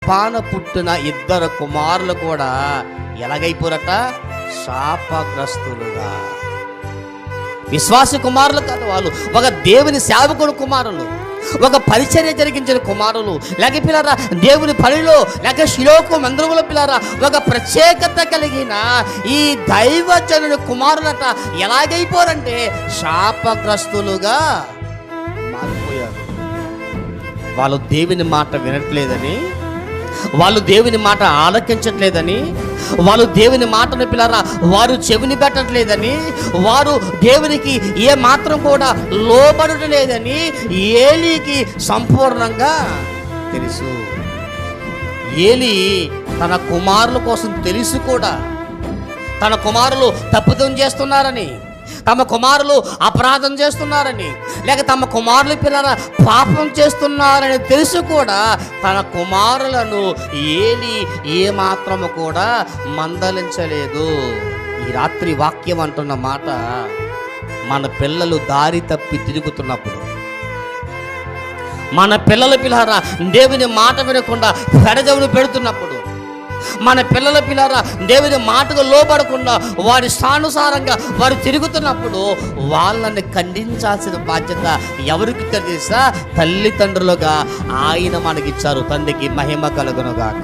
గర్భాన పుట్టిన 2 కుమారులు కూడా ఎలాగైపోరట? శాపగ్రస్తులుగా. విశ్వాస కుమారులు కాదు వాళ్ళు, ఒక దేవుని సేవకుడు కుమారులు, ఒక పరిచర్య జరిగించిన కుమారులు, లేక పిల్లరా దేవుని పనిలో లేక శిలోకు మందిరంలో పిల్లరా ఒక ప్రత్యేకత కలిగిన ఈ దైవజనుని కుమారులట ఎలాగైపోరంటే శాపగ్రస్తులుగా మారిపోయారు. వాళ్ళు దేవుని మాట వినట్లేదని, వాళ్ళు దేవుని మాట ఆలకించట్లేదని, వాళ్ళు దేవుని మాటను పిల్లరా వారు చెవిని పెట్టట్లేదని, వారు దేవునికి ఏ మాత్రం కూడా లోబడటం లేదని ఏలీకి సంపూర్ణంగా తెలుసు. ఏలీ తన కుమారుల కోసం తెలుసు కూడా, తన కుమారులు తప్పుదం చేస్తున్నారని, తమ కుమారులు అపరాధం చేస్తున్నారని, లేక తమ కుమారుల పిల్లల పాపం చేస్తున్నారని తెలుసు కూడా తన కుమారులను ఏలీ ఏమాత్రము కూడా మందలించలేదు. ఈ రాత్రి వాక్యం అంటున్న మాట, మన పిల్లలు దారి తప్పి తిరుగుతున్నప్పుడు, మన పిల్లల పిల్లరా దేవుని మాట వినకుండా పెడజవులు పెడుతున్నప్పుడు, మన పిల్లల పిల్లరా దేవుని మాటకు లోబడకుండా వారి స్థానుసారంగా వారు తిరుగుతున్నప్పుడు వాళ్ళని ఖండించాల్సిన బాధ్యత ఎవరికి తెలుసా? తల్లిదండ్రులుగా ఆయన మనకిచ్చారు. తండ్రికి మహిమ కలుగునుగాక.